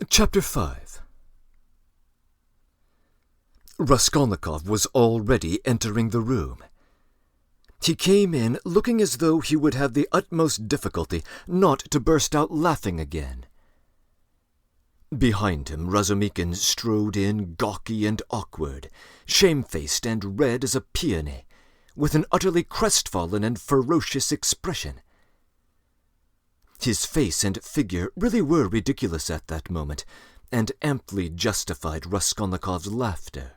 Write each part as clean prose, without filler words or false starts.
Chapter 5. Raskolnikov was already entering the room. He came in looking as though he would have the utmost difficulty not to burst out laughing again. Behind him, Razumikin strode in, gawky and awkward, shamefaced and red as a peony, with an utterly crestfallen and ferocious expression. His face and figure really were ridiculous at that moment, and amply justified Raskolnikov's laughter.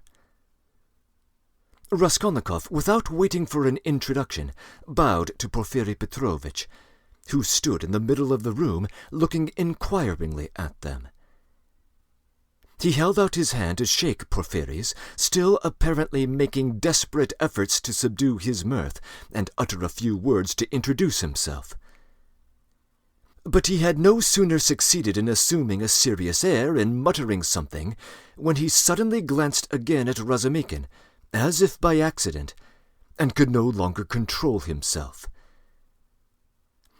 Raskolnikov, without waiting for an introduction, bowed to Porfiri Petrovitch, who stood in the middle of the room looking inquiringly at them. He held out his hand to shake Porfiry's, still apparently making desperate efforts to subdue his mirth and utter a few words to introduce himself. But he had no sooner succeeded in assuming a serious air and muttering something, when he suddenly glanced again at Razumikin, as if by accident, and could no longer control himself.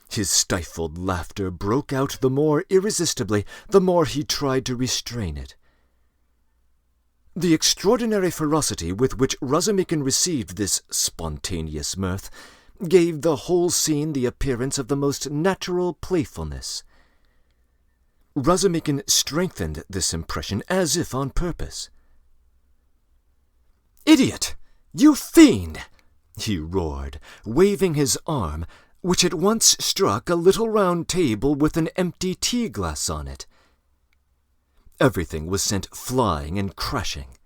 His stifled laughter broke out the more irresistibly the more he tried to restrain it. The extraordinary ferocity with which Razumikin received this spontaneous mirth gave the whole scene the appearance of the most natural playfulness. Razumikin strengthened this impression as if on purpose. "Idiot! You fiend!" he roared, waving his arm, which at once struck a little round table with an empty tea-glass on it. Everything was sent flying and crashing.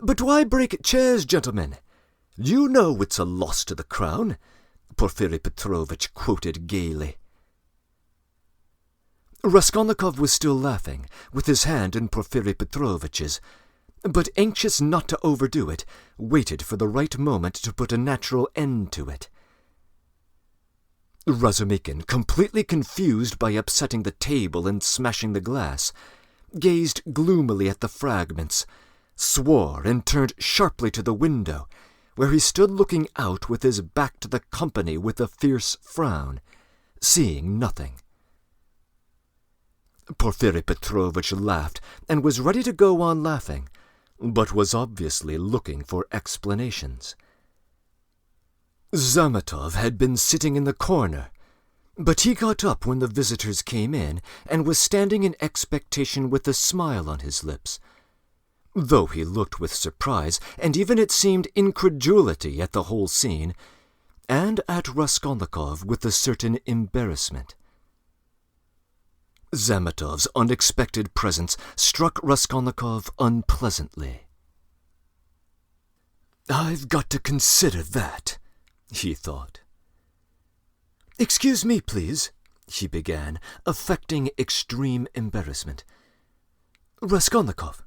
"But why break chairs, gentlemen? You know it's a loss to the crown," Porfiri Petrovitch quoted gaily. Raskolnikov was still laughing, with his hand in Porfiri Petrovitch's, but anxious not to overdo it, waited for the right moment to put a natural end to it. Razumikin, completely confused by upsetting the table and smashing the glass, gazed gloomily at the fragments, swore and turned sharply to the window, where he stood looking out with his back to the company with a fierce frown, seeing nothing. Porfiri Petrovitch laughed and was ready to go on laughing, but was obviously looking for explanations. Zametov had been sitting in the corner, but he got up when the visitors came in and was standing in expectation with a smile on his lips, though he looked with surprise and even it seemed incredulity at the whole scene, and at Raskolnikov with a certain embarrassment. Zametov's unexpected presence struck Raskolnikov unpleasantly. "I've got to consider that," he thought. "Excuse me, please," he began, affecting extreme embarrassment. "Raskolnikov."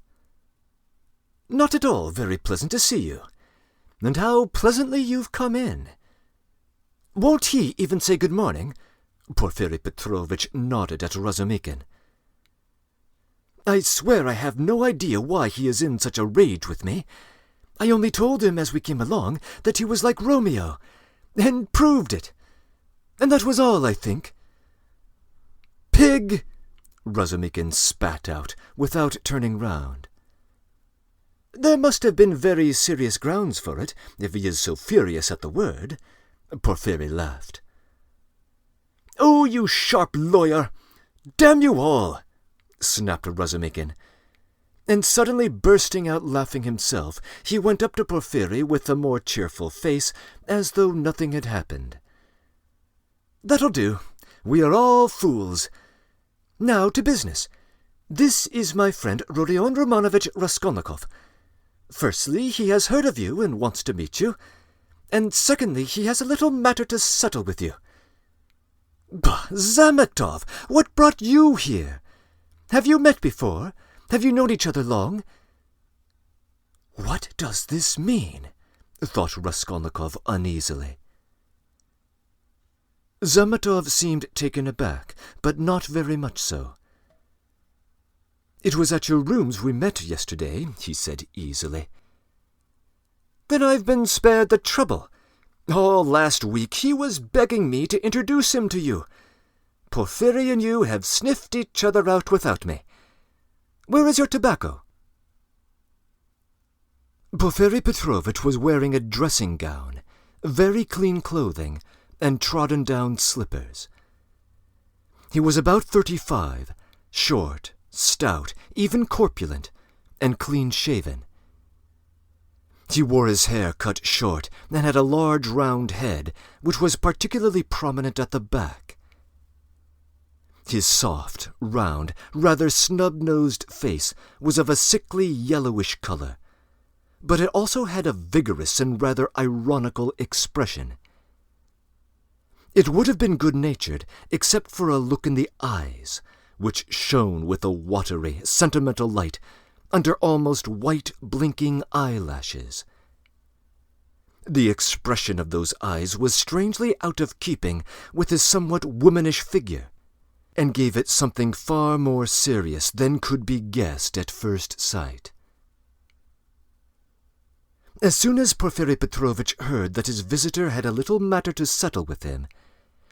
"Not at all very pleasant to see you. And how pleasantly you've come in. Won't he even say good morning?" Porfiri Petrovitch nodded at Razumikin. "I swear I have no idea why he is in such a rage with me. I only told him as we came along that he was like Romeo, and proved it. And that was all, I think." "Pig!" Razumikin spat out, without turning round. "There must have been very serious grounds for it, if he is so furious at the word," Porfiri laughed. "Oh, you sharp lawyer! Damn you all!" snapped Razumikin. And suddenly bursting out laughing himself, he went up to Porfiri with a more cheerful face, as though nothing had happened. "That'll do. We are all fools. Now to business. This is my friend Rodion Romanovitch Raskolnikov. Firstly, he has heard of you and wants to meet you, and secondly, he has a little matter to settle with you." "Bah, Zametov, what brought you here? Have you met before? Have you known each other long?" "What does this mean?" thought Raskolnikov uneasily. Zametov seemed taken aback, but not very much so. "It was at your rooms we met yesterday," he said easily. "Then I've been spared the trouble. All last week he was begging me to introduce him to you. Porfiry and you have sniffed each other out without me. Where is your tobacco?" Porfiry Petrovitch was wearing a dressing gown, very clean clothing, and trodden-down slippers. He was about 35, short, stout, even corpulent, and clean-shaven. He wore his hair cut short and had a large round head, which was particularly prominent at the back. His soft, round, rather snub-nosed face was of a sickly yellowish color, but it also had a vigorous and rather ironical expression. It would have been good-natured, except for a look in the eyes, which shone with a watery, sentimental light under almost white, blinking eyelashes. The expression of those eyes was strangely out of keeping with his somewhat womanish figure, and gave it something far more serious than could be guessed at first sight. As soon as Porfiry Petrovitch heard that his visitor had a little matter to settle with him,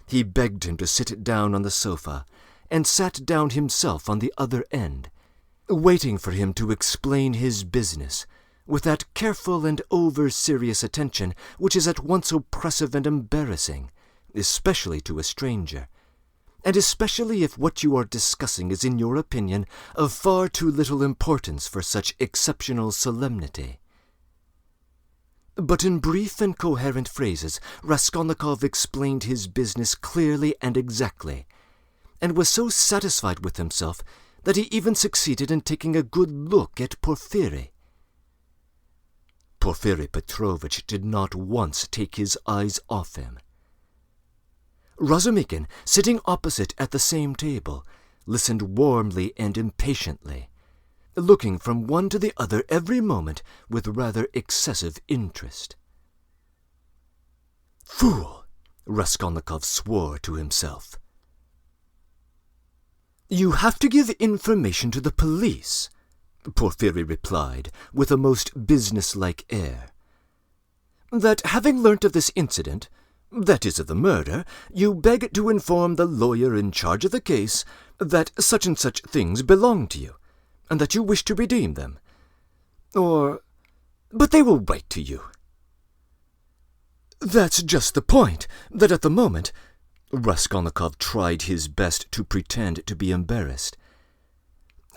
he begged him to sit down on the sofa, and sat down himself on the other end, waiting for him to explain his business, with that careful and over-serious attention which is at once oppressive and embarrassing, especially to a stranger, and especially if what you are discussing is in your opinion of far too little importance for such exceptional solemnity. But in brief and coherent phrases Raskolnikov explained his business clearly and exactly, and was so satisfied with himself that he even succeeded in taking a good look at Porfiry. Porfiry Petrovitch did not once take his eyes off him. Razumikin, sitting opposite at the same table, listened warmly and impatiently, looking from one to the other every moment with rather excessive interest. "Fool!" Raskolnikov swore to himself. "You have to give information to the police," Porfiry replied, with a most business-like air. "That having learnt of this incident, that is of the murder, you beg to inform the lawyer in charge of the case that such and such things belong to you, and that you wish to redeem them. But they will write to you." "That's just the point, that at the moment—" Raskolnikov tried his best to pretend to be embarrassed.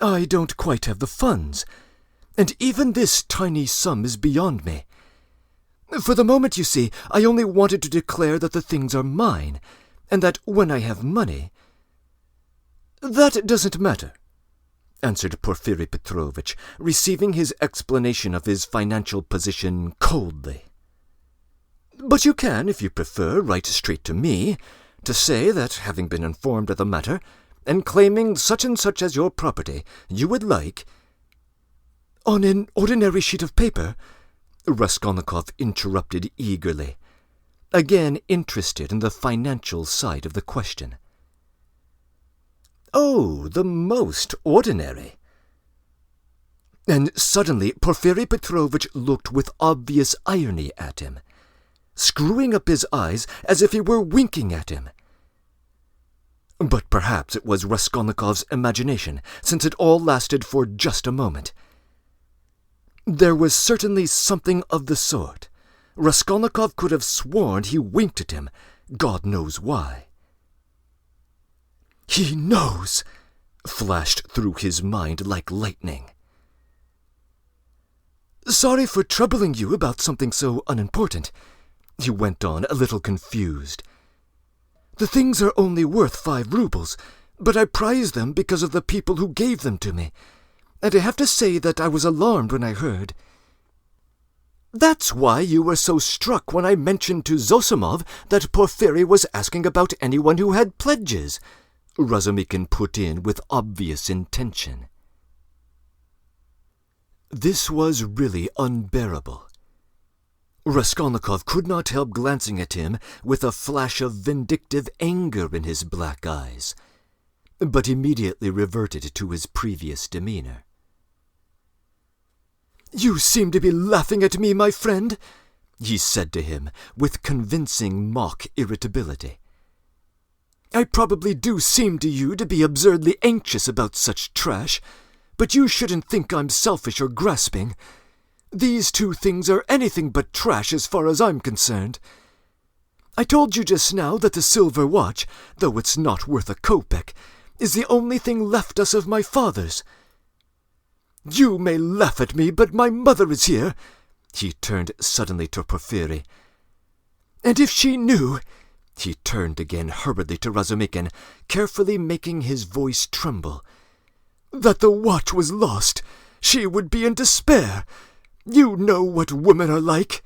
"I don't quite have the funds, and even this tiny sum is beyond me. For the moment, you see, I only wanted to declare that the things are mine, and that when I have money—" "That doesn't matter," answered Porfiry Petrovitch, receiving his explanation of his financial position coldly. "But you can, if you prefer, write straight to me, to say that, having been informed of the matter, and claiming such and such as your property, you would like—" "On an ordinary sheet of paper?" Raskolnikov interrupted eagerly, again interested in the financial side of the question. "Oh, the most ordinary." And suddenly Porfiry Petrovitch looked with obvious irony at him, screwing up his eyes as if he were winking at him. But perhaps it was Raskolnikov's imagination, since it all lasted for just a moment. There was certainly something of the sort. Raskolnikov could have sworn he winked at him, God knows why. "He knows!" flashed through his mind like lightning. "Sorry for troubling you about something so unimportant," he went on, a little confused. "The things are only worth 5 rubles, but I prize them because of the people who gave them to me, and I have to say that I was alarmed when I heard." "That's why you were so struck when I mentioned to Zosimov that Porfiry was asking about anyone who had pledges," Razumikin put in with obvious intention. This was really unbearable. Raskolnikov could not help glancing at him with a flash of vindictive anger in his black eyes, but immediately reverted to his previous demeanor. "You seem to be laughing at me, my friend," he said to him with convincing mock irritability. I probably do seem to you to be absurdly anxious about such trash, but you shouldn't think I'm selfish or grasping. These two things are anything but trash as far as I'm concerned. I told you just now that the silver watch, though it's not worth a kopeck, is the only thing left us of my father's. You may laugh at me, but my mother is here. He turned suddenly to Porfiry. And if she knew... He turned again hurriedly to Razumikin, carefully making his voice tremble. That the watch was lost. She would be in despair. You know what women are like.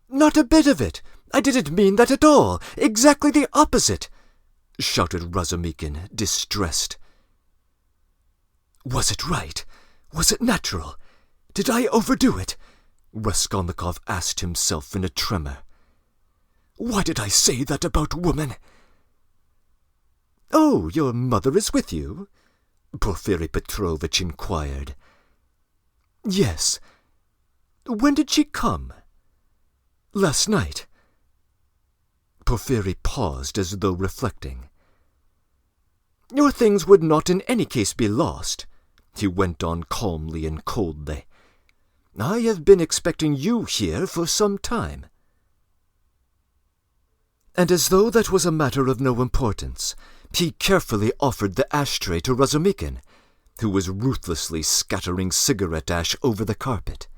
Not a bit of it. I didn't mean that at all. Exactly the opposite, shouted Razumikin, distressed. Was it right? Was it natural? Did I overdo it? Raskolnikov asked himself in a tremor. Why did I say that about women? Oh, your mother is with you? Porfiry Petrovitch inquired. Yes. When did she come? Last night. Porfiry paused as though reflecting. Your things would not in any case be lost, he went on calmly and coldly. I have been expecting you here for some time. And as though that was a matter of no importance, he carefully offered the ashtray to Razumikin, who was ruthlessly scattering cigarette ash over the carpet.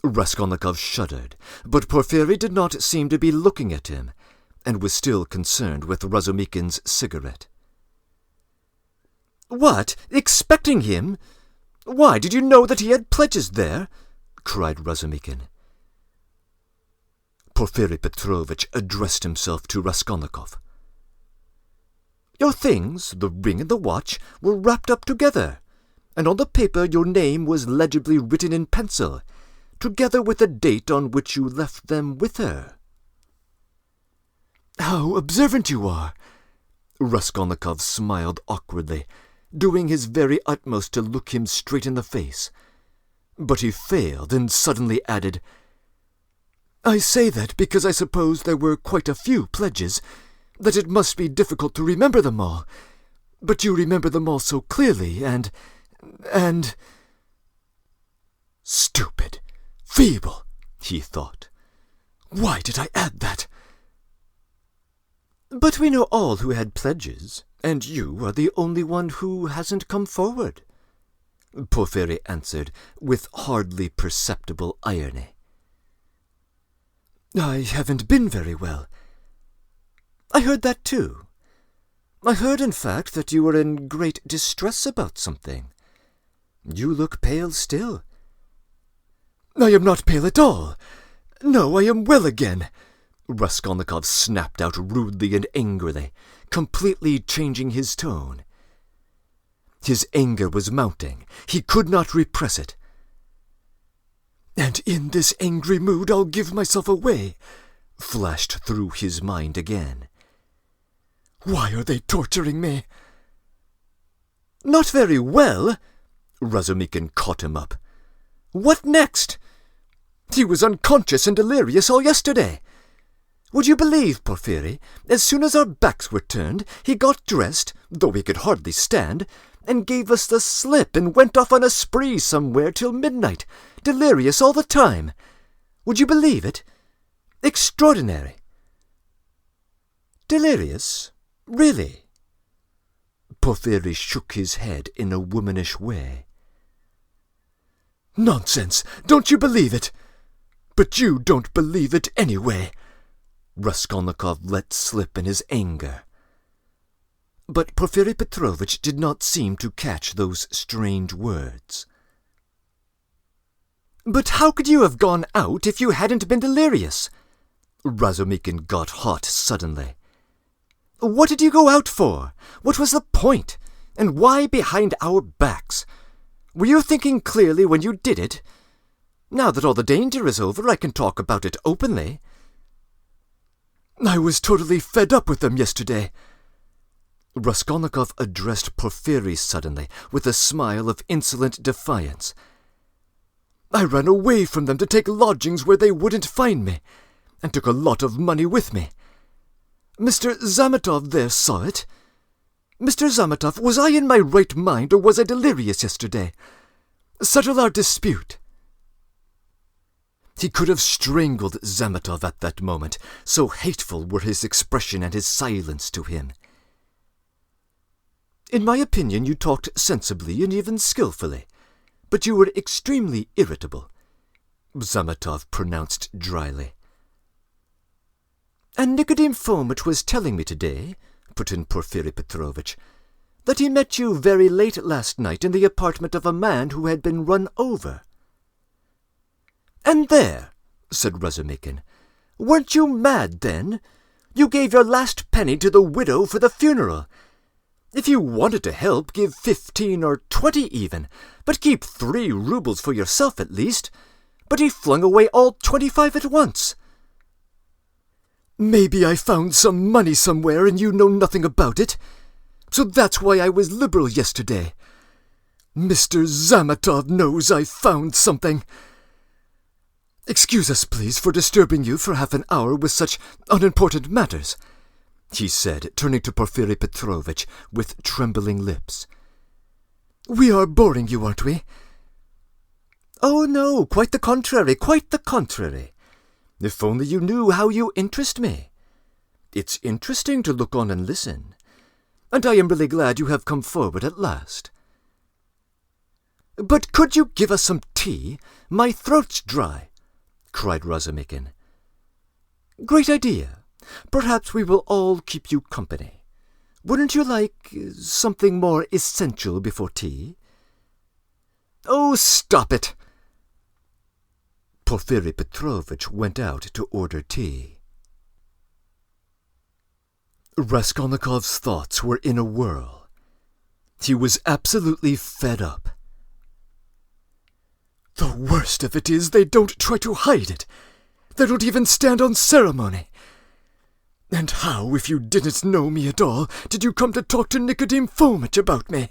Raskolnikov shuddered, but Porfiry did not seem to be looking at him, and was still concerned with Razumikin's cigarette. What? Expecting him? Why, did you know that he had pledges there? Cried Razumikin. Porfiry Petrovitch addressed himself to Raskolnikov. Your things, the ring and the watch, were wrapped up together, and on the paper your name was legibly written in pencil, together with the date on which you left them with her. How observant you are! Raskolnikov smiled awkwardly, doing his very utmost to look him straight in the face. But he failed and suddenly added, I say that because I suppose there were quite a few pledges, that it must be difficult to remember them all. But you remember them all so clearly, and... Stupid! Feeble! He thought. Why did I add that? But we know all who had pledges, and you are the only one who hasn't come forward, Porfiry answered with hardly perceptible irony. I haven't been very well. I heard that too. I heard, in fact, that you were in great distress about something. You look pale still. I am not pale at all. No, I am well again, Raskolnikov snapped out rudely and angrily, completely changing his tone. His anger was mounting. He could not repress it. And in this angry mood I'll give myself away, flashed through his mind again. Why are they torturing me? Not very well, Razumikin caught him up. What next? He was unconscious and delirious all yesterday. Would you believe, Porfiry, as soon as our backs were turned, he got dressed, though he could hardly stand, and gave us the slip and went off on a spree somewhere till midnight, delirious all the time. Would you believe it? Extraordinary. Delirious? Really? Porfiry shook his head in a womanish way. Nonsense! Don't you believe it? But you don't believe it anyway, Raskolnikov let slip in his anger. But Porfiry Petrovitch did not seem to catch those strange words. But how could you have gone out if you hadn't been delirious? Razumikin got hot suddenly. What did you go out for? What was the point? And why behind our backs? Were you thinking clearly when you did it? Now that all the danger is over, I can talk about it openly. I was totally fed up with them yesterday. Raskolnikov addressed Porfiry suddenly, with a smile of insolent defiance. I ran away from them to take lodgings where they wouldn't find me, and took a lot of money with me. Mr. Zametov there saw it. Mr. Zametov, was I in my right mind, or was I delirious yesterday? Settle our dispute." He could have strangled Zametov at that moment, so hateful were his expression and his silence to him. "In my opinion, you talked sensibly and even skillfully, but you were extremely irritable," Zametov pronounced dryly. "And Nikodim Fomitch was telling me today," put in Porfiri Petrovitch, "that he met you very late last night in the apartment of a man who had been run over." "And there," said Razumikin, "weren't you mad then? You gave your last penny to the widow for the funeral. If you wanted to help, give 15 or 20 even, but keep 3 rubles for yourself at least. But he flung away all 25 at once." "Maybe I found some money somewhere and you know nothing about it. So that's why I was liberal yesterday. Mr. Zametov knows I found something. Excuse us, please, for disturbing you for half an hour with such unimportant matters," he said, turning to Porfiri Petrovitch with trembling lips. "We are boring you, aren't we?" "Oh, no, quite the contrary, quite the contrary. If only you knew how you interest me. It's interesting to look on and listen, and I am really glad you have come forward at last." "But could you give us some tea? My throat's dry," cried Razumikin. "Great idea. Perhaps we will all keep you company. Wouldn't you like something more essential before tea?" "Oh, stop it!" Porfiri Petrovitch went out to order tea. Raskolnikov's thoughts were in a whirl. He was absolutely fed up. "The worst of it is they don't try to hide it. They don't even stand on ceremony. And how, if you didn't know me at all, did you come to talk to Nikodim Fomitch about me?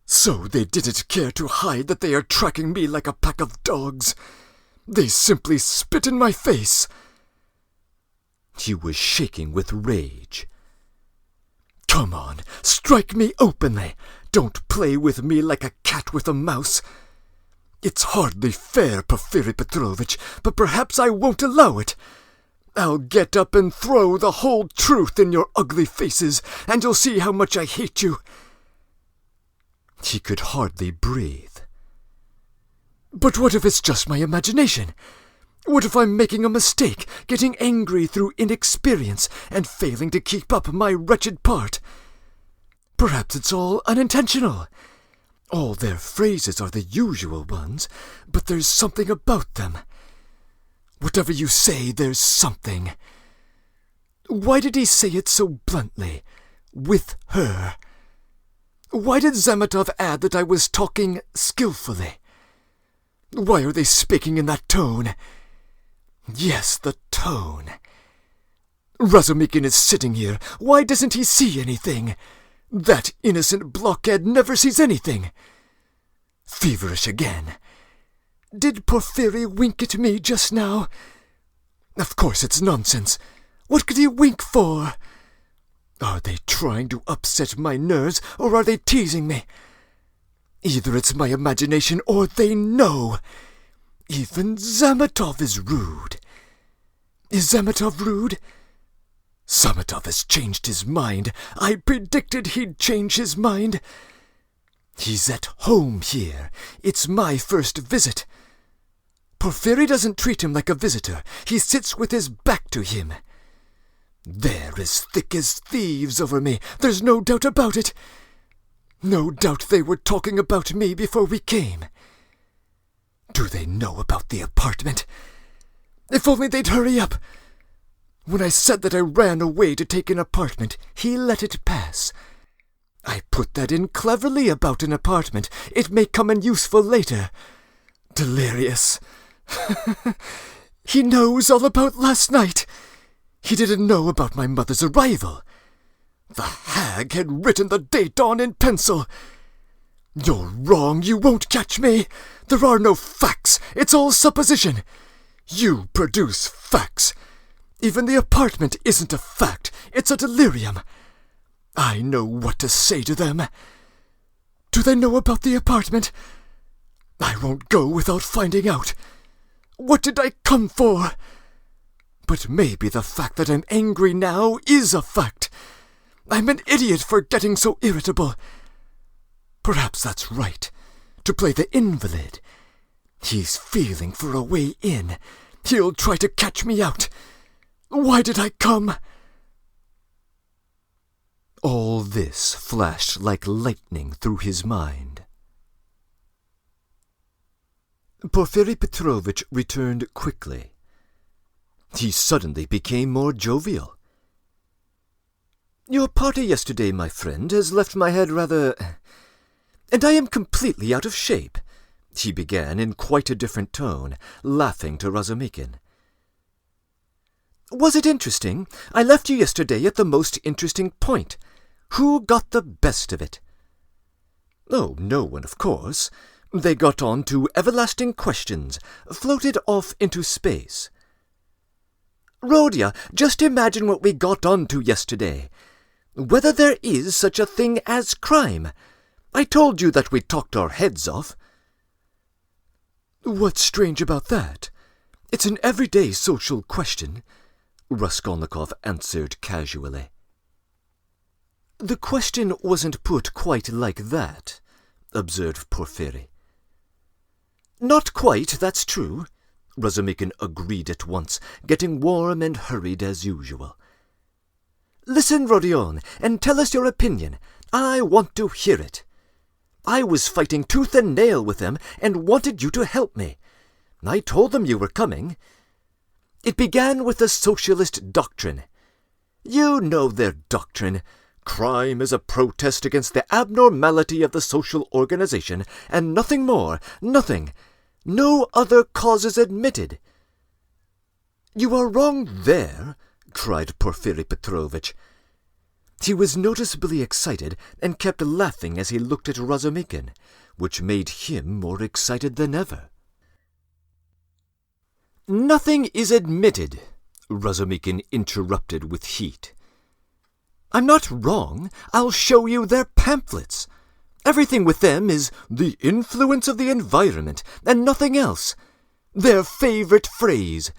So they didn't care to hide that they are tracking me like a pack of dogs. They simply spit in my face." He was shaking with rage. "Come on, strike me openly. Don't play with me like a cat with a mouse. It's hardly fair, Porfiri Petrovitch, but perhaps I won't allow it. I'll get up and throw the whole truth in your ugly faces, and you'll see how much I hate you." He could hardly breathe. "But what if it's just my imagination? What if I'm making a mistake, getting angry through inexperience, and failing to keep up my wretched part? Perhaps it's all unintentional. All their phrases are the usual ones, but there's something about them. Whatever you say, there's something. Why did he say it so bluntly? With her. Why did Zametov add that I was talking skillfully? Why are they speaking in that tone? Yes, the tone. Razumikin is sitting here. Why doesn't he see anything? That innocent blockhead never sees anything. Feverish again. Did Porfiri wink at me just now? Of course it's nonsense. What could he wink for? Are they trying to upset my nerves, or are they teasing me? Either it's my imagination, or they know. Even Zametov is rude. Is Zametov rude? Zametov has changed his mind. I predicted he'd change his mind. He's at home here. It's my first visit. Porfiri doesn't treat him like a visitor. He sits with his back to him. They're as thick as thieves over me. There's no doubt about it. No doubt they were talking about me before we came. Do they know about the apartment? If only they'd hurry up. When I said that I ran away to take an apartment, he let it pass. I put that in cleverly about an apartment. It may come in useful later. Delirious. He knows all about last night. He didn't know about my mother's arrival. The hag had written the date on in pencil. You're wrong. You won't catch me. There are no facts. It's all supposition. You produce facts. Even the apartment isn't a fact. It's a delirium. I know what to say to them. Do they know about the apartment? I won't go without finding out. What did I come for? But maybe the fact that I'm angry now is a fact. I'm an idiot for getting so irritable. Perhaps that's right. To play the invalid. He's feeling for a way in. He'll try to catch me out. Why did I come? All this flashed like lightning through his mind. Porfiri Petrovitch returned quickly. He suddenly became more jovial. Your party yesterday, my friend, has left my head rather... And I am completely out of shape, he began in quite a different tone, laughing to Razumikin. Was it interesting? I left you yesterday at the most interesting point. Who got the best of it? Oh, no one, of course. They got on to everlasting questions, floated off into space. Rodya, just imagine what we got on to yesterday. Whether there is such a thing as crime. I told you that we talked our heads off. What's strange about that? It's an everyday social question, Raskolnikov answered casually. The question wasn't put quite like that, observed Porfiri. Not quite, that's true, Razumikin agreed at once, getting warm and hurried as usual. Listen, Rodion, and tell us your opinion. I want to hear it. I was fighting tooth and nail with them and wanted you to help me. I told them you were coming. It began with the socialist doctrine. You know their doctrine. Crime is a protest against the abnormality of the social organization, and nothing more, nothing. No other causes admitted. You are wrong there, cried Porfiri Petrovitch. He was noticeably excited and kept laughing as he looked at Razumikin, which made him more excited than ever. Nothing is admitted, Razumikin interrupted with heat. I'm not wrong. I'll show you their pamphlets. Everything with them is the influence of the environment and nothing else. Their favorite phrase.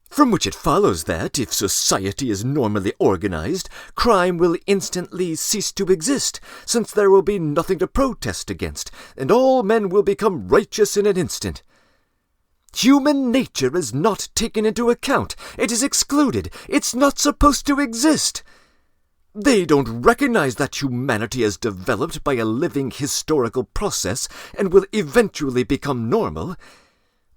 From which it follows that, if society is normally organized, crime will instantly cease to exist, since there will be nothing to protest against, and all men will become righteous in an instant. Human nature is not taken into account. It is excluded. It's not supposed to exist. They don't recognize that humanity is developed by a living historical process and will eventually become normal.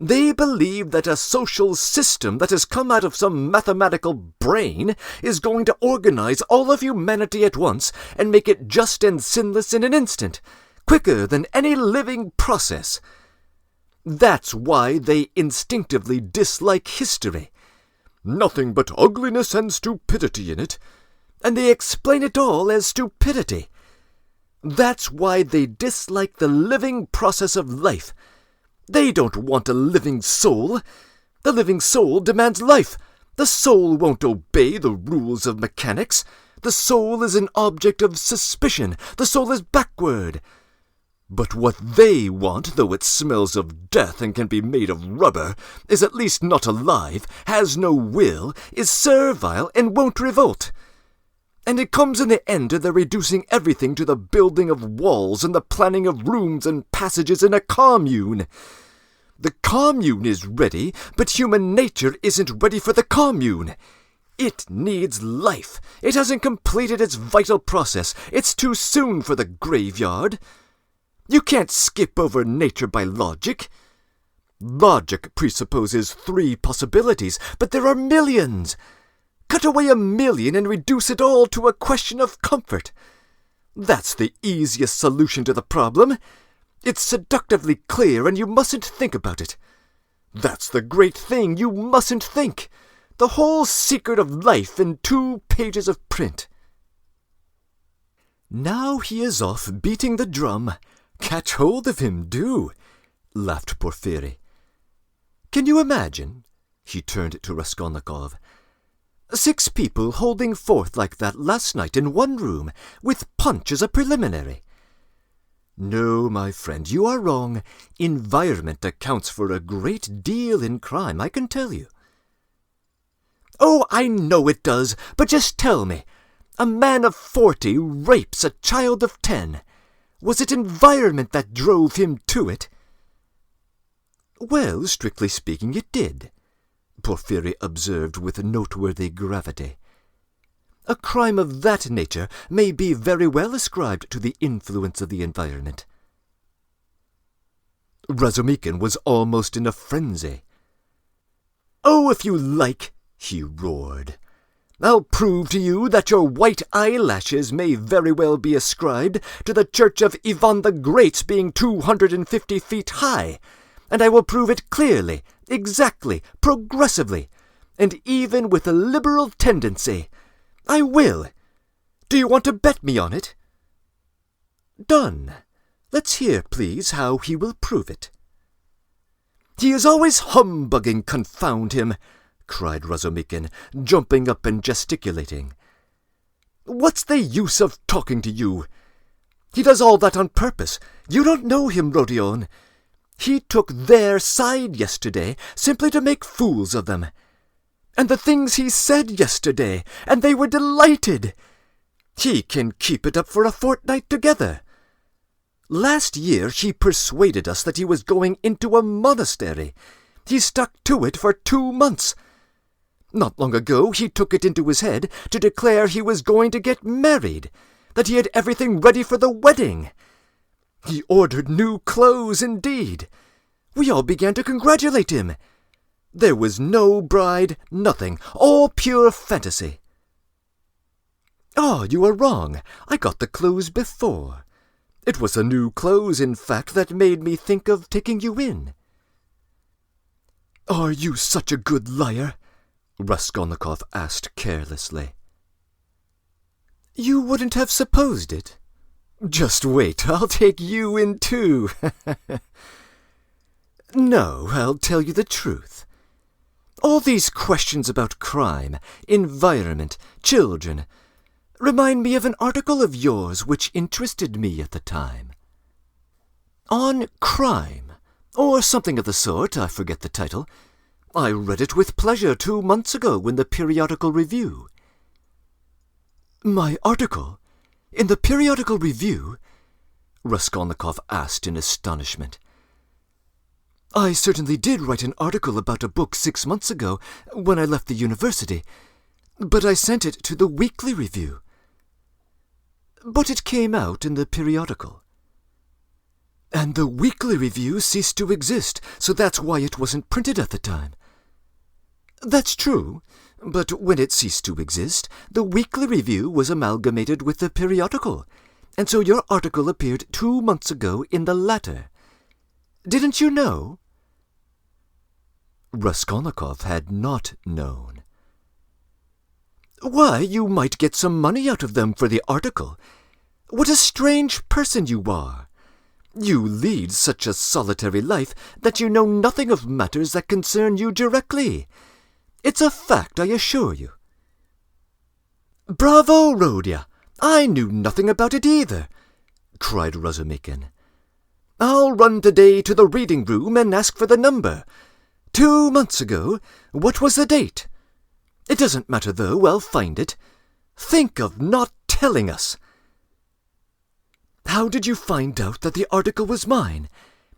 They believe that a social system that has come out of some mathematical brain is going to organize all of humanity at once and make it just and sinless in an instant, quicker than any living process. That's why they instinctively dislike history. Nothing but ugliness and stupidity in it, and they explain it all as stupidity. That's why they dislike the living process of life. They don't want a living soul. The living soul demands life. The soul won't obey the rules of mechanics. The soul is an object of suspicion. The soul is backward. But what they want, though it smells of death and can be made of rubber, is at least not alive, has no will, is servile, and won't revolt. And it comes in the end to their reducing everything to the building of walls and the planning of rooms and passages in a commune. The commune is ready, but human nature isn't ready for the commune. It needs life. It hasn't completed its vital process. It's too soon for the graveyard. You can't skip over nature by logic. Logic presupposes 3 possibilities, but there are millions. Cut away a million and reduce it all to a question of comfort. That's the easiest solution to the problem. It's seductively clear, and you mustn't think about it. That's the great thing. You mustn't think. The whole secret of life in 2 pages of print. Now he is off beating the drum. Catch hold of him, do, laughed Porfiri. Can you imagine? He turned to Raskolnikov. 6 people holding forth like that last night in one room, with punch as a preliminary. No, my friend, you are wrong. Environment accounts for a great deal in crime, I can tell you. Oh, I know it does, but just tell me. A man of 40 rapes a child of 10. Was it environment that drove him to it? Well, strictly speaking, it did, Porphyry observed with noteworthy gravity. A crime of that nature may be very well ascribed to the influence of the environment. Razumikin was almost in a frenzy. "Oh, if you like," he roared. "I'll prove to you that your white eyelashes may very well be ascribed to the church of Ivan the Great's being 250 feet high, and I will prove it clearly, exactly, progressively, and even with a liberal tendency. I will. Do you want to bet me on it?" "Done. Let's hear, please, how he will prove it." "He is always humbugging, confound him!" cried Razumikin, jumping up and gesticulating. "What's the use of talking to you? He does all that on purpose. You don't know him, Rodion. He took their side yesterday simply to make fools of them. And the things he said yesterday, and they were delighted. He can keep it up for a fortnight together. Last year he persuaded us that he was going into a monastery. He stuck to it for 2 months. Not long ago he took it into his head to declare he was going to get married, that he had everything ready for the wedding. He ordered new clothes, indeed. We all began to congratulate him. There was no bride, nothing, all pure fantasy." "Oh, you are wrong. I got the clothes before. It was the new clothes, in fact, that made me think of taking you in." "Are you such a good liar?" Raskolnikov asked carelessly. "You wouldn't have supposed it. Just wait, I'll take you in too." "No, I'll tell you the truth. All these questions about crime, environment, children, remind me of an article of yours which interested me at the time. On crime, or something of the sort, I forget the title. I read it with pleasure 2 months ago in the Periodical Review." "My article? In the Periodical Review?" Raskolnikov asked in astonishment. "I certainly did write an article about a book 6 months ago, when I left the university, but I sent it to the Weekly Review." "But it came out in the periodical." "And the Weekly Review ceased to exist, so that's why it wasn't printed at the time." "That's true, but when it ceased to exist, the Weekly Review was amalgamated with the periodical, and so your article appeared 2 months ago in the latter. Didn't you know?" Raskolnikov had not known. "Why, you might get some money out of them for the article. What a strange person you are! You lead such a solitary life that you know nothing of matters that concern you directly. It's a fact, I assure you." "Bravo, Rodya! I knew nothing about it either," cried Razumikin. "I'll run today to the reading room and ask for the number. 2 months ago? What was the date? It doesn't matter, though. I'll find it. Think of not telling us!" "How did you find out that the article was mine?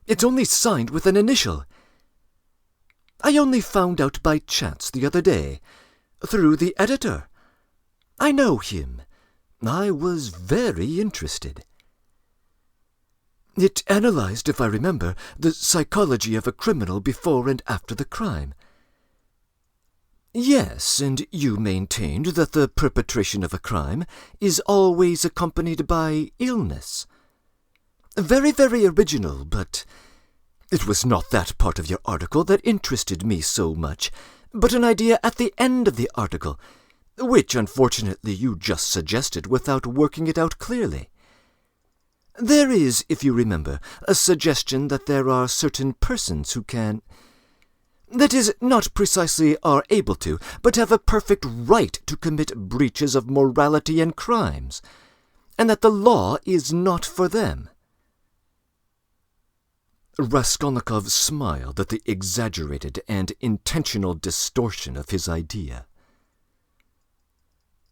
It's only signed with an initial." "I only found out by chance the other day, through the editor. I know him. I was very interested. It analyzed, if I remember, the psychology of a criminal before and after the crime." "Yes, and you maintained that the perpetration of a crime is always accompanied by illness. Very, very original, but it was not that part of your article that interested me so much, but an idea at the end of the article, which unfortunately you just suggested without working it out clearly. There is, if you remember, a suggestion that there are certain persons who can... That is, not precisely are able to, but have a perfect right to commit breaches of morality and crimes, and that the law is not for them. Raskolnikov smiled at the exaggerated and intentional distortion of his idea.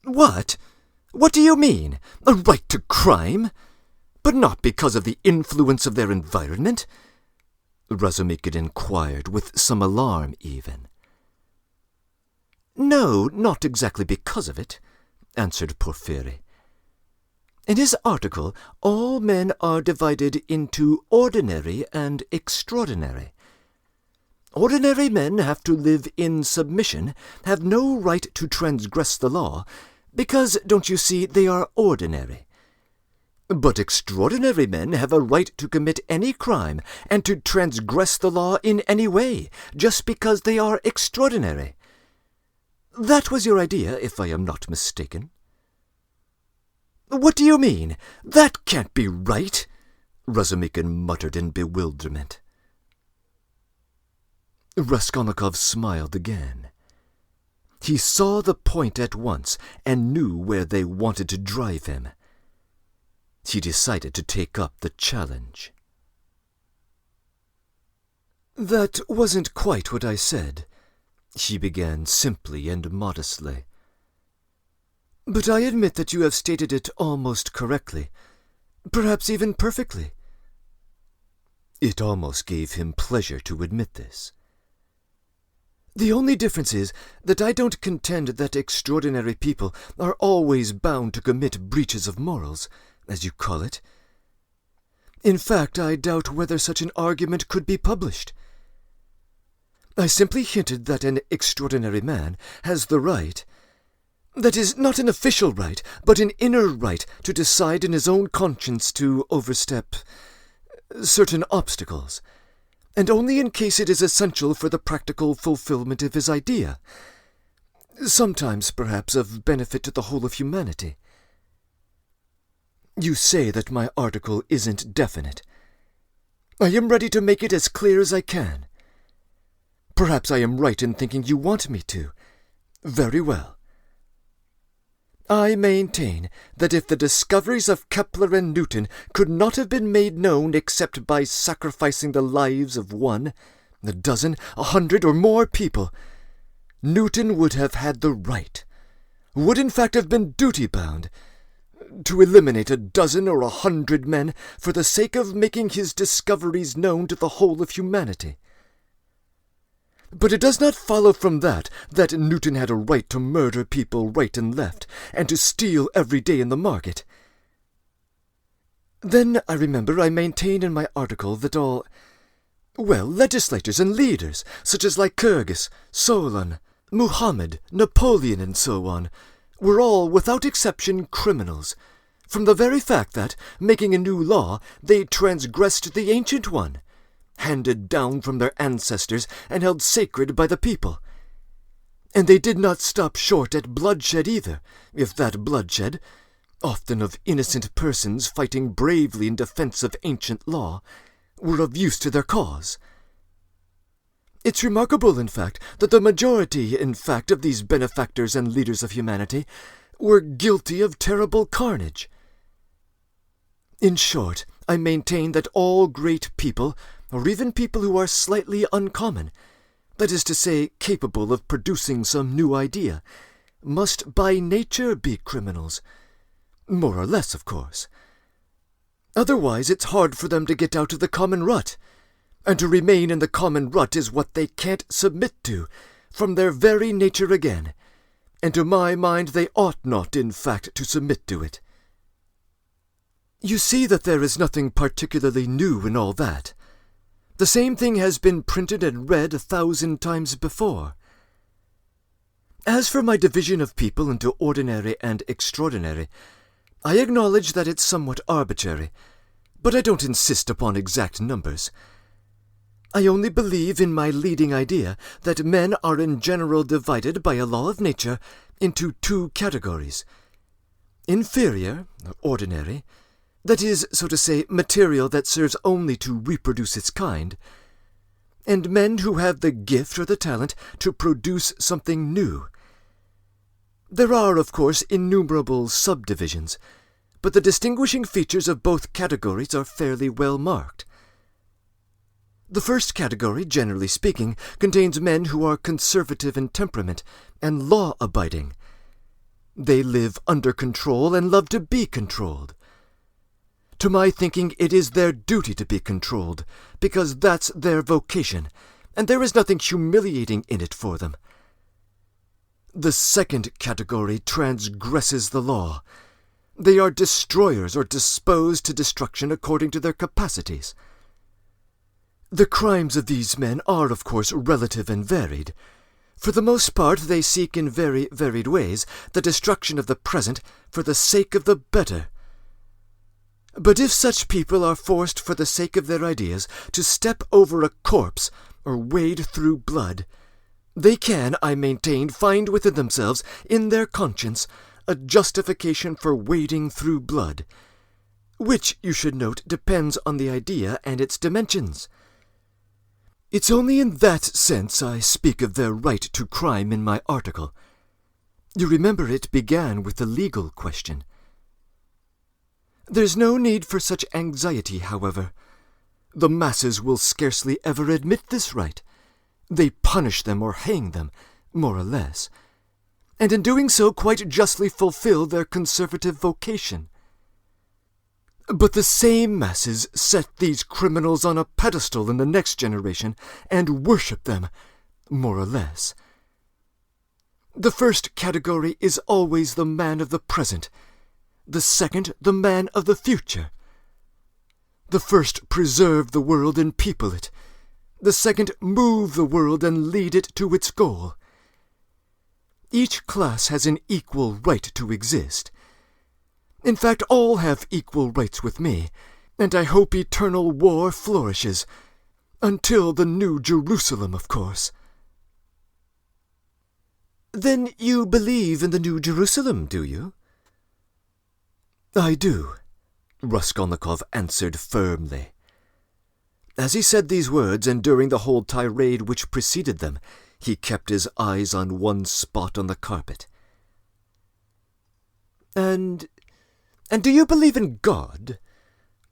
What? What do you mean? A right to crime? But not because of the influence of their environment? Razumikin inquired, with some alarm even. No, not exactly because of it, answered Porfiry. In his article, all men are divided into ordinary and extraordinary. Ordinary men have to live in submission, have no right to transgress the law, because, don't you see, they are ordinary. But extraordinary men have a right to commit any crime and to transgress the law in any way, just because they are extraordinary. That was your idea, if I am not mistaken. What do you mean? That can't be right, Razumikin muttered in bewilderment. Raskolnikov smiled again. He saw the point at once and knew where they wanted to drive him. He decided to take up the challenge. That wasn't quite what I said, he began simply and modestly. But I admit that you have stated it almost correctly, perhaps even perfectly. It almost gave him pleasure to admit this. The only difference is that I don't contend that extraordinary people are always bound to commit breaches of morals, as you call it. In fact, I doubt whether such an argument could be published. I simply hinted that an extraordinary man has the right, that is, not an official right, but an inner right to decide in his own conscience to overstep certain obstacles, and only in case it is essential for the practical fulfillment of his idea, sometimes perhaps of benefit to the whole of humanity. You say that my article isn't definite. I am ready to make it as clear as I can. Perhaps I am right in thinking you want me to. Very well. I maintain that if the discoveries of Kepler and Newton could not have been made known except by sacrificing the lives of 1, a dozen, 100, or more people, Newton would have had the right, would in fact have been duty-bound, to eliminate a dozen or 100 men for the sake of making his discoveries known to the whole of humanity. But it does not follow from that Newton had a right to murder people right and left, and to steal every day in the market. Then I remember I maintain in my article that all, legislators and leaders, such as Lycurgus, Solon, Muhammad, Napoleon, and so on, were all, without exception, criminals, from the very fact that, making a new law, they transgressed the ancient one, handed down from their ancestors and held sacred by the people. And they did not stop short at bloodshed either, if that bloodshed, often of innocent persons fighting bravely in defense of ancient law, were of use to their cause. It's remarkable, in fact, that the majority, of these benefactors and leaders of humanity were guilty of terrible carnage. In short, I maintain that all great people, or even people who are slightly uncommon, that is to say, capable of producing some new idea, must by nature be criminals. More or less, of course. Otherwise, it's hard for them to get out of the common rut. And to remain in the common rut is what they can't submit to, from their very nature again, and to my mind they ought not, in fact, to submit to it. You see that there is nothing particularly new in all that. The same thing has been printed and read 1,000 times before. As for my division of people into ordinary and extraordinary, I acknowledge that it's somewhat arbitrary, but I don't insist upon exact numbers. I only believe in my leading idea that men are in general divided by a law of nature into 2 categories. Inferior, or ordinary, that is, so to say, material that serves only to reproduce its kind, and men who have the gift or the talent to produce something new. There are, of course, innumerable subdivisions, but the distinguishing features of both categories are fairly well marked. The first category, generally speaking, contains men who are conservative in temperament and law-abiding. They live under control and love to be controlled. To my thinking, it is their duty to be controlled, because that's their vocation, and there is nothing humiliating in it for them. The second category transgresses the law. They are destroyers or disposed to destruction according to their capacities. The crimes of these men are, of course, relative and varied. For the most part, they seek in very varied ways the destruction of the present for the sake of the better. But if such people are forced for the sake of their ideas to step over a corpse or wade through blood, they can, I maintain, find within themselves, in their conscience, a justification for wading through blood, which, you should note, depends on the idea and its dimensions. It's only in that sense I speak of their right to crime in my article. You remember it began with the legal question. There's no need for such anxiety, however. The masses will scarcely ever admit this right. They punish them or hang them, more or less, and in doing so quite justly fulfill their conservative vocation. But the same masses set these criminals on a pedestal in the next generation and worship them, more or less. The first category is always the man of the present, the second the man of the future. The first preserve the world and people it, the second move the world and lead it to its goal. Each class has an equal right to exist. In fact, all have equal rights with me, and I hope eternal war flourishes, until the New Jerusalem, of course. Then you believe in the New Jerusalem, do you? I do, Raskolnikov answered firmly. As he said these words, and during the whole tirade which preceded them, he kept his eyes on one spot on the carpet. And do you believe in God?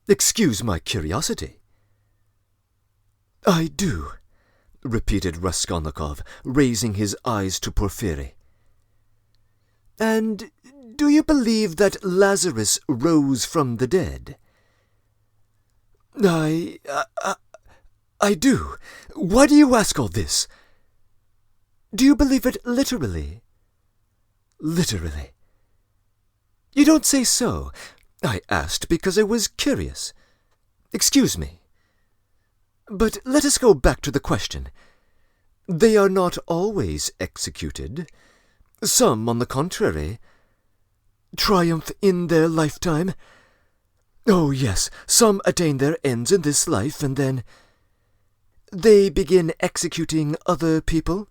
Excuse my curiosity. I do, repeated Raskolnikov, raising his eyes to Porfiry. And do you believe that Lazarus rose from the dead? I do. Why do you ask all this? Do you believe it literally? Literally. You don't say so. I asked because I was curious. Excuse me. But let us go back to the question. They are not always executed. Some, on the contrary, triumph in their lifetime. Oh, yes, some attain their ends in this life, and then they begin executing other people.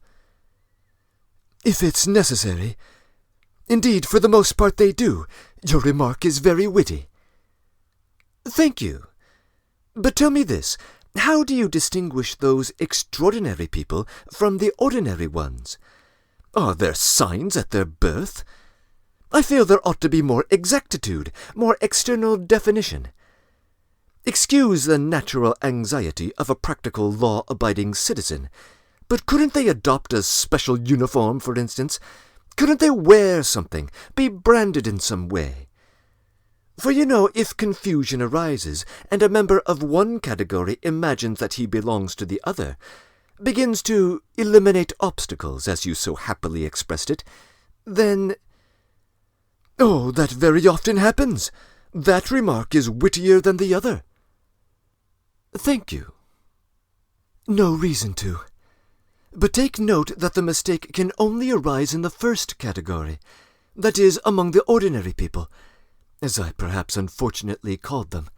If it's necessary. Indeed, for the most part they do. Your remark is very witty. Thank you. But tell me this, how do you distinguish those extraordinary people from the ordinary ones? Are there signs at their birth? I feel there ought to be more exactitude, more external definition. Excuse the natural anxiety of a practical law-abiding citizen, but couldn't they adopt a special uniform, for instance? Couldn't they wear something, be branded in some way? For you know, if confusion arises, and a member of one category imagines that he belongs to the other, begins to eliminate obstacles, as you so happily expressed it, then— Oh, that very often happens. That remark is wittier than the other. Thank you. No reason to. But take note that the mistake can only arise in the first category, that is, among the ordinary people, as I perhaps unfortunately called them.